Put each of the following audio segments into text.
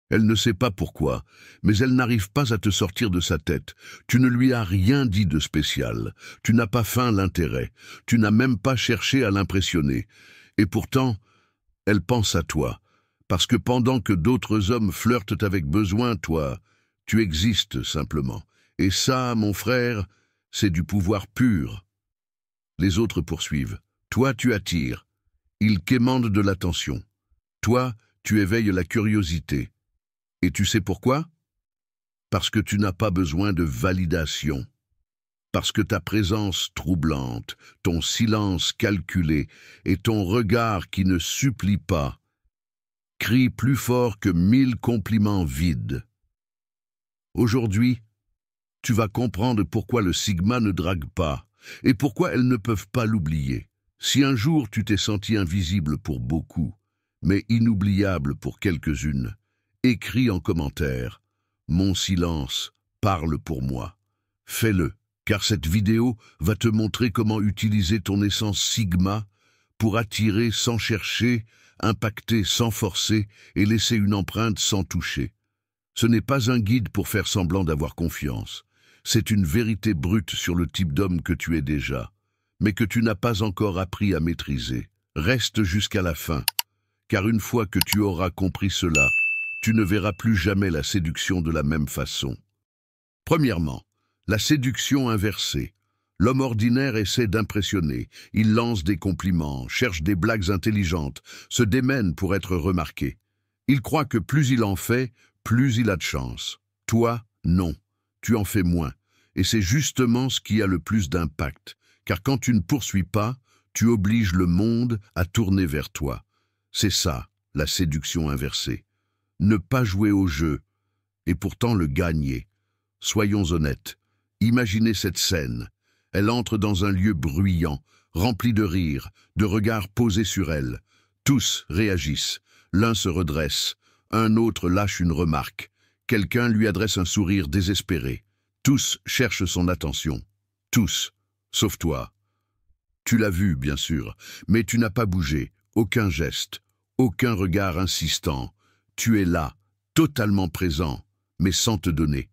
Elle ne sait pas pourquoi, mais elle n'arrive pas à te sortir de sa tête. Tu ne lui as rien dit de spécial. Tu n'as pas feint l'intérêt. Tu n'as même pas cherché à l'impressionner. Et pourtant, elle pense à toi. Parce que pendant que d'autres hommes flirtent avec besoin, toi, tu existes simplement. Et ça, mon frère, c'est du pouvoir pur. Les autres poursuivent. Toi, tu attires. Ils quémandent de l'attention. Toi, tu éveilles la curiosité. Et tu sais pourquoi? Parce que tu n'as pas besoin de validation. Parce que ta présence troublante, ton silence calculé et ton regard qui ne supplie pas, crient plus fort que 1000 compliments vides. Aujourd'hui, tu vas comprendre pourquoi le Sigma ne drague pas et pourquoi elles ne peuvent pas l'oublier. Si un jour tu t'es senti invisible pour beaucoup, mais inoubliable pour quelques-unes, écris en commentaire « Mon silence parle pour moi ». Fais-le, car cette vidéo va te montrer comment utiliser ton essence Sigma pour attirer sans chercher, impacter sans forcer et laisser une empreinte sans toucher. Ce n'est pas un guide pour faire semblant d'avoir confiance. C'est une vérité brute sur le type d'homme que tu es déjà, mais que tu n'as pas encore appris à maîtriser. Reste jusqu'à la fin, car une fois que tu auras compris cela, tu ne verras plus jamais la séduction de la même façon. Premièrement, la séduction inversée. L'homme ordinaire essaie d'impressionner, il lance des compliments, cherche des blagues intelligentes, se démène pour être remarqué. Il croit que plus il en fait, plus il a de chance. Toi, non, tu en fais moins. Et c'est justement ce qui a le plus d'impact, car quand tu ne poursuis pas, tu obliges le monde à tourner vers toi. C'est ça, la séduction inversée. Ne pas jouer au jeu, et pourtant le gagner. Soyons honnêtes, imaginez cette scène. Elle entre dans un lieu bruyant, rempli de rires, de regards posés sur elle. Tous réagissent, l'un se redresse, un autre lâche une remarque. Quelqu'un lui adresse un sourire désespéré. Tous cherchent son attention. Tous, sauf toi. Tu l'as vu, bien sûr, mais tu n'as pas bougé, aucun geste, aucun regard insistant. Tu es là, totalement présent, mais sans te donner.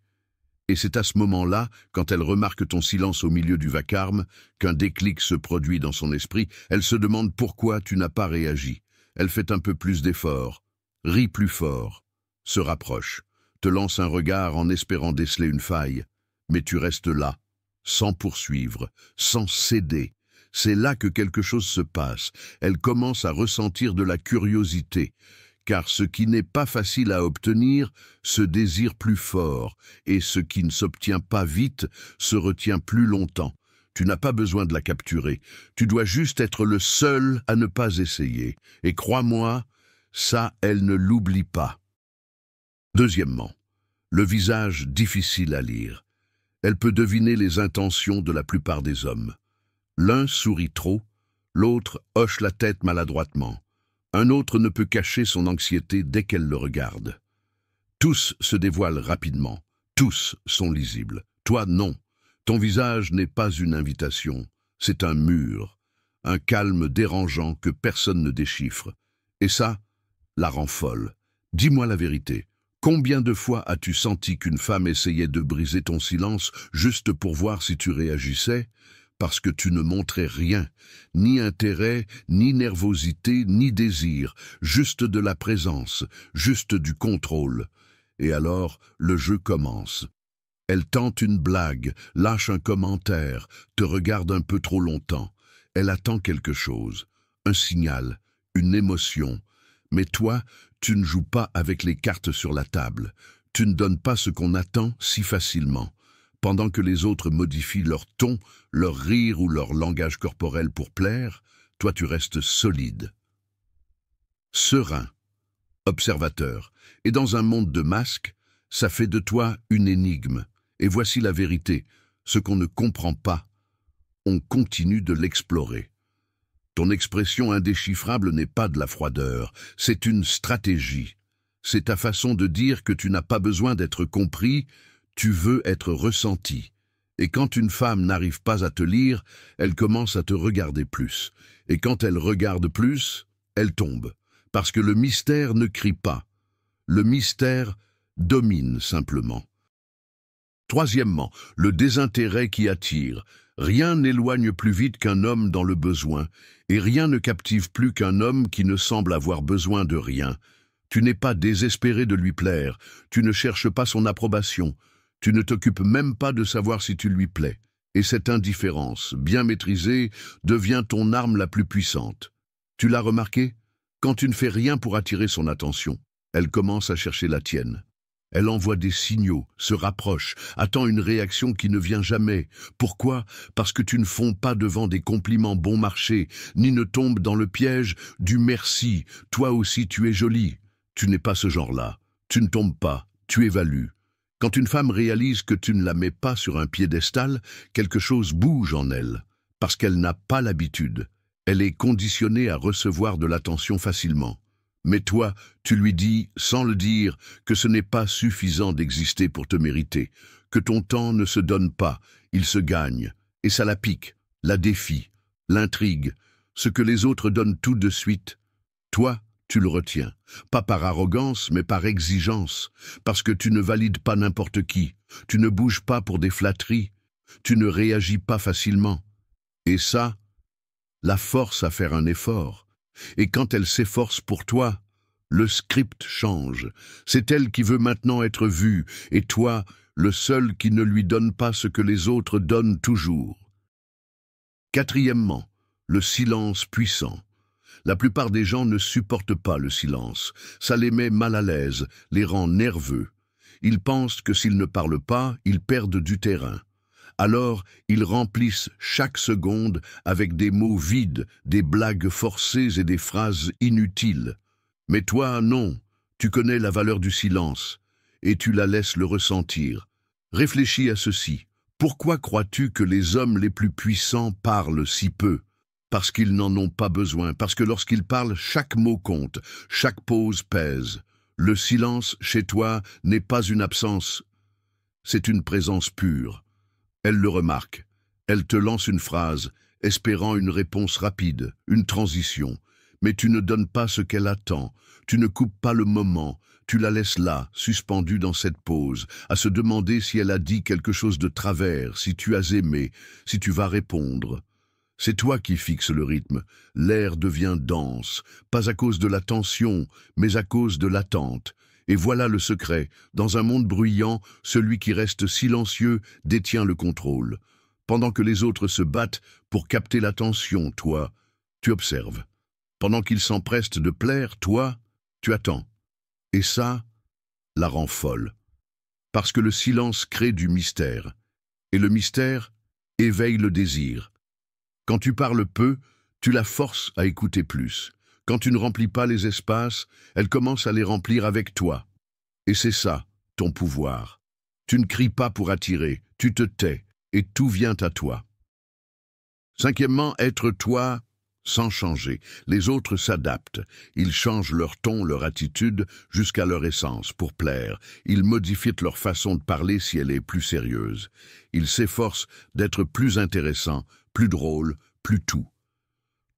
Et c'est à ce moment-là, quand elle remarque ton silence au milieu du vacarme, qu'un déclic se produit dans son esprit. Elle se demande pourquoi tu n'as pas réagi. Elle fait un peu plus d'effort, rit plus fort, se rapproche, te lance un regard en espérant déceler une faille. Mais tu restes là, sans poursuivre, sans céder. C'est là que quelque chose se passe. Elle commence à ressentir de la curiosité. Car ce qui n'est pas facile à obtenir se désire plus fort, et ce qui ne s'obtient pas vite se retient plus longtemps. Tu n'as pas besoin de la capturer, tu dois juste être le seul à ne pas essayer. Et crois-moi, ça, elle ne l'oublie pas. Deuxièmement, le visage difficile à lire. Elle peut deviner les intentions de la plupart des hommes. L'un sourit trop, l'autre hoche la tête maladroitement. Un autre ne peut cacher son anxiété dès qu'elle le regarde. Tous se dévoilent rapidement, tous sont lisibles. Toi, non. Ton visage n'est pas une invitation, c'est un mur, un calme dérangeant que personne ne déchiffre. Et ça, la rend folle. Dis-moi la vérité. Combien de fois as-tu senti qu'une femme essayait de briser ton silence juste pour voir si tu réagissais ? Parce que tu ne montrais rien, ni intérêt, ni nervosité, ni désir, juste de la présence, juste du contrôle. Et alors, le jeu commence. Elle tente une blague, lâche un commentaire, te regarde un peu trop longtemps. Elle attend quelque chose, un signal, une émotion. Mais toi, tu ne joues pas avec les cartes sur la table. Tu ne donnes pas ce qu'on attend si facilement. Pendant que les autres modifient leur ton, leur rire ou leur langage corporel pour plaire, toi tu restes solide. Serein, observateur, et dans un monde de masques, ça fait de toi une énigme. Et voici la vérité, ce qu'on ne comprend pas, on continue de l'explorer. Ton expression indéchiffrable n'est pas de la froideur, c'est une stratégie. C'est ta façon de dire que tu n'as pas besoin d'être compris, tu veux être ressenti. Et quand une femme n'arrive pas à te lire, elle commence à te regarder plus. Et quand elle regarde plus, elle tombe. Parce que le mystère ne crie pas. Le mystère domine simplement. Troisièmement, le désintérêt qui attire. Rien n'éloigne plus vite qu'un homme dans le besoin, et rien ne captive plus qu'un homme qui ne semble avoir besoin de rien. Tu n'es pas désespéré de lui plaire, tu ne cherches pas son approbation, tu ne t'occupes même pas de savoir si tu lui plais. Et cette indifférence, bien maîtrisée, devient ton arme la plus puissante. Tu l'as remarqué? Quand tu ne fais rien pour attirer son attention, elle commence à chercher la tienne. Elle envoie des signaux, se rapproche, attend une réaction qui ne vient jamais. Pourquoi? Parce que tu ne fonds pas devant des compliments bon marché, ni ne tombes dans le piège du merci, toi aussi tu es jolie. Tu n'es pas ce genre-là. Tu ne tombes pas, tu évalues. Quand une femme réalise que tu ne la mets pas sur un piédestal, quelque chose bouge en elle, parce qu'elle n'a pas l'habitude. Elle est conditionnée à recevoir de l'attention facilement. Mais toi, tu lui dis, sans le dire, que ce n'est pas suffisant d'exister pour te mériter, que ton temps ne se donne pas, il se gagne, et ça la pique, la défie, l'intrigue, ce que les autres donnent tout de suite. Toi, tu le retiens, pas par arrogance, mais par exigence, parce que tu ne valides pas n'importe qui, tu ne bouges pas pour des flatteries, tu ne réagis pas facilement. Et ça, la force à faire un effort. Et quand elle s'efforce pour toi, le script change. C'est elle qui veut maintenant être vue, et toi, le seul qui ne lui donne pas ce que les autres donnent toujours. Quatrièmement, le silence puissant. La plupart des gens ne supportent pas le silence. Ça les met mal à l'aise, les rend nerveux. Ils pensent que s'ils ne parlent pas, ils perdent du terrain. Alors, ils remplissent chaque seconde avec des mots vides, des blagues forcées et des phrases inutiles. Mais toi, non, tu connais la valeur du silence, et tu la laisses le ressentir. Réfléchis à ceci. Pourquoi crois-tu que les hommes les plus puissants parlent si peu? Parce qu'ils n'en ont pas besoin, parce que lorsqu'ils parlent, chaque mot compte, chaque pause pèse. Le silence, chez toi, n'est pas une absence, c'est une présence pure. Elle le remarque. Elle te lance une phrase, espérant une réponse rapide, une transition. Mais tu ne donnes pas ce qu'elle attend. Tu ne coupes pas le moment. Tu la laisses là, suspendue dans cette pause, à se demander si elle a dit quelque chose de travers, si tu as aimé, si tu vas répondre. C'est toi qui fixes le rythme. L'air devient dense, pas à cause de la tension, mais à cause de l'attente. Et voilà le secret. Dans un monde bruyant, celui qui reste silencieux détient le contrôle. Pendant que les autres se battent pour capter l'attention, toi, tu observes. Pendant qu'ils s'empressent de plaire, toi, tu attends. Et ça, la rend folle. Parce que le silence crée du mystère. Et le mystère éveille le désir. Quand tu parles peu, tu la forces à écouter plus. Quand tu ne remplis pas les espaces, elle commence à les remplir avec toi. Et c'est ça, ton pouvoir. Tu ne cries pas pour attirer, tu te tais, et tout vient à toi. Cinquièmement, être toi sans changer. Les autres s'adaptent. Ils changent leur ton, leur attitude, jusqu'à leur essence, pour plaire. Ils modifient leur façon de parler si elle est plus sérieuse. Ils s'efforcent d'être plus intéressants, plus drôles, plus tout.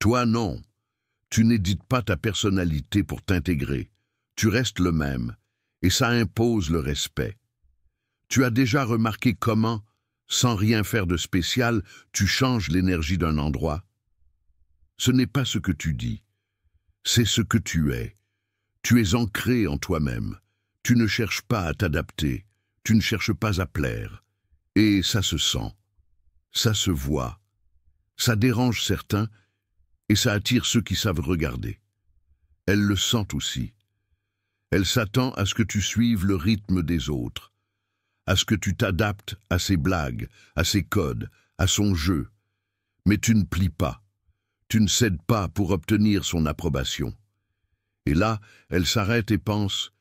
Toi, non. Tu n'édites pas ta personnalité pour t'intégrer. Tu restes le même, et ça impose le respect. Tu as déjà remarqué comment, sans rien faire de spécial, tu changes l'énergie d'un endroit? Ce n'est pas ce que tu dis, c'est ce que tu es. Tu es ancré en toi-même. Tu ne cherches pas à t'adapter, tu ne cherches pas à plaire. Et ça se sent, ça se voit, ça dérange certains, et ça attire ceux qui savent regarder. Elle le sent aussi. Elle s'attend à ce que tu suives le rythme des autres, à ce que tu t'adaptes à ses blagues, à ses codes, à son jeu. Mais tu ne plies pas, tu ne cèdes pas pour obtenir son approbation. Et là, elle s'arrête et pense,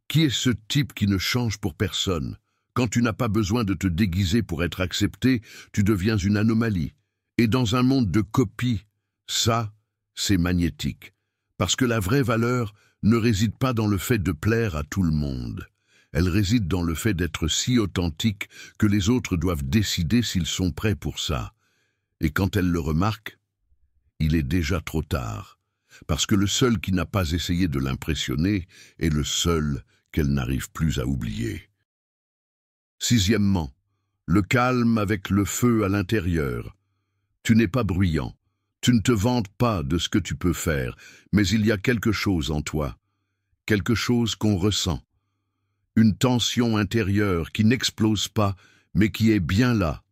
qui est ce type qui ne change pour personne? Quand tu n'as pas besoin de te déguiser pour être accepté, tu deviens une anomalie. Et dans un monde de copies, ça, c'est magnétique. Parce que la vraie valeur ne réside pas dans le fait de plaire à tout le monde. Elle réside dans le fait d'être si authentique que les autres doivent décider s'ils sont prêts pour ça. Et quand elle le remarque, il est déjà trop tard. Parce que le seul qui n'a pas essayé de l'impressionner est le seul qu'elle n'arrive plus à oublier. Sixièmement, le calme avec le feu à l'intérieur. Tu n'es pas bruyant, tu ne te vantes pas de ce que tu peux faire, mais il y a quelque chose en toi, quelque chose qu'on ressent. Une tension intérieure qui n'explose pas, mais qui est bien là,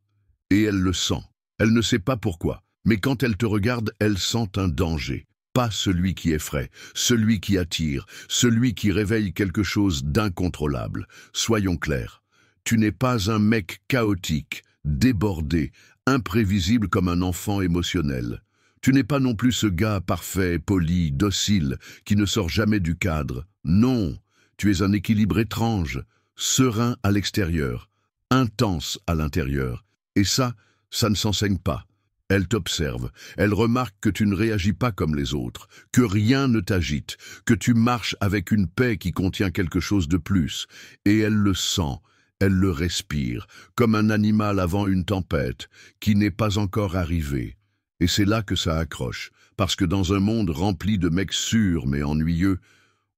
et elle le sent. Elle ne sait pas pourquoi, mais quand elle te regarde, elle sent un danger. Pas celui qui effraie, celui qui attire, celui qui réveille quelque chose d'incontrôlable. Soyons clairs, tu n'es pas un mec chaotique, débordé, imprévisible comme un enfant émotionnel. Tu n'es pas non plus ce gars parfait, poli, docile, qui ne sort jamais du cadre. Non, tu es un équilibre étrange, serein à l'extérieur, intense à l'intérieur. Et ça ne s'enseigne pas. Elle t'observe, elle remarque que tu ne réagis pas comme les autres, que rien ne t'agite, que tu marches avec une paix qui contient quelque chose de plus. Et elle le sent, elle le respire, comme un animal avant une tempête, qui n'est pas encore arrivée. Et c'est là que ça accroche, parce que dans un monde rempli de mecs sûrs mais ennuyeux,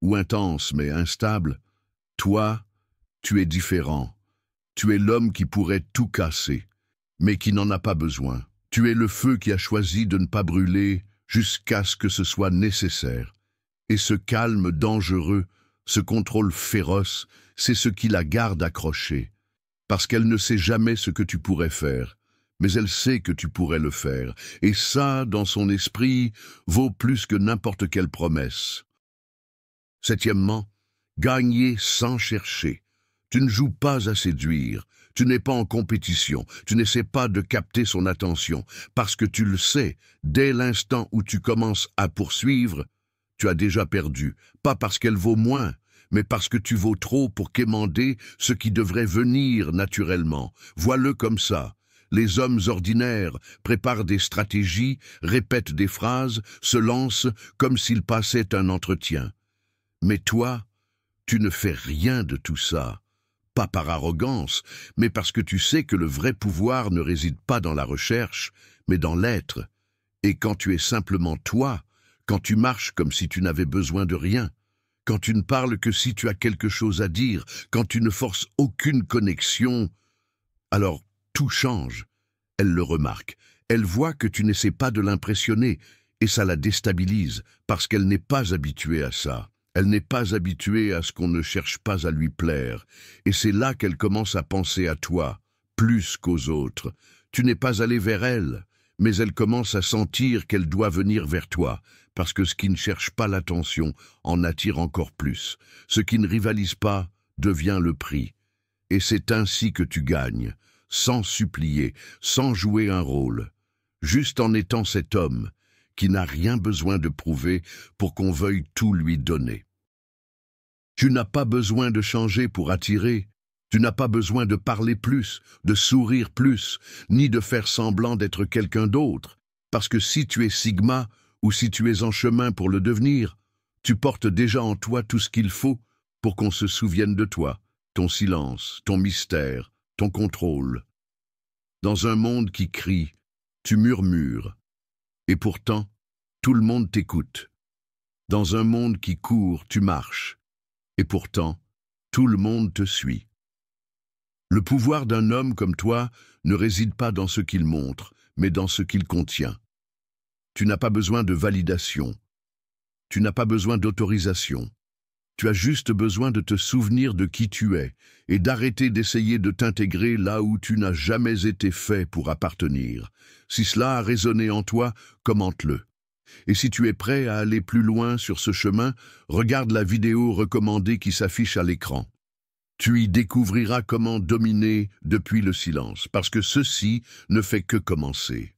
ou intenses mais instables, toi, tu es différent. Tu es l'homme qui pourrait tout casser, mais qui n'en a pas besoin. Tu es le feu qui a choisi de ne pas brûler jusqu'à ce que ce soit nécessaire. Et ce calme dangereux, ce contrôle féroce, c'est ce qui la garde accrochée. Parce qu'elle ne sait jamais ce que tu pourrais faire, mais elle sait que tu pourrais le faire. Et ça, dans son esprit, vaut plus que n'importe quelle promesse. Septièmement, gagner sans chercher. Tu ne joues pas à séduire. Tu n'es pas en compétition, tu n'essaies pas de capter son attention, parce que tu le sais, dès l'instant où tu commences à poursuivre, tu as déjà perdu, pas parce qu'elle vaut moins, mais parce que tu vaux trop pour quémander ce qui devrait venir naturellement. Vois-le comme ça. Les hommes ordinaires préparent des stratégies, répètent des phrases, se lancent comme s'ils passaient un entretien. Mais toi, tu ne fais rien de tout ça. Pas par arrogance, mais parce que tu sais que le vrai pouvoir ne réside pas dans la recherche, mais dans l'être. Et quand tu es simplement toi, quand tu marches comme si tu n'avais besoin de rien, quand tu ne parles que si tu as quelque chose à dire, quand tu ne forces aucune connexion, alors tout change. Elle le remarque. Elle voit que tu n'essaies pas de l'impressionner, et ça la déstabilise, parce qu'elle n'est pas habituée à ça. Elle n'est pas habituée à ce qu'on ne cherche pas à lui plaire, et c'est là qu'elle commence à penser à toi, plus qu'aux autres. Tu n'es pas allé vers elle, mais elle commence à sentir qu'elle doit venir vers toi, parce que ce qui ne cherche pas l'attention en attire encore plus. Ce qui ne rivalise pas devient le prix. Et c'est ainsi que tu gagnes, sans supplier, sans jouer un rôle, juste en étant cet homme qui n'a rien besoin de prouver pour qu'on veuille tout lui donner. Tu n'as pas besoin de changer pour attirer, tu n'as pas besoin de parler plus, de sourire plus, ni de faire semblant d'être quelqu'un d'autre, parce que si tu es Sigma ou si tu es en chemin pour le devenir, tu portes déjà en toi tout ce qu'il faut pour qu'on se souvienne de toi, ton silence, ton mystère, ton contrôle. Dans un monde qui crie, tu murmures. Et pourtant, tout le monde t'écoute. Dans un monde qui court, tu marches. Et pourtant, tout le monde te suit. Le pouvoir d'un homme comme toi ne réside pas dans ce qu'il montre, mais dans ce qu'il contient. Tu n'as pas besoin de validation. Tu n'as pas besoin d'autorisation. Tu as juste besoin de te souvenir de qui tu es et d'arrêter d'essayer de t'intégrer là où tu n'as jamais été fait pour appartenir. Si cela a résonné en toi, commente-le. Et si tu es prêt à aller plus loin sur ce chemin, regarde la vidéo recommandée qui s'affiche à l'écran. Tu y découvriras comment dominer depuis le silence, parce que ceci ne fait que commencer.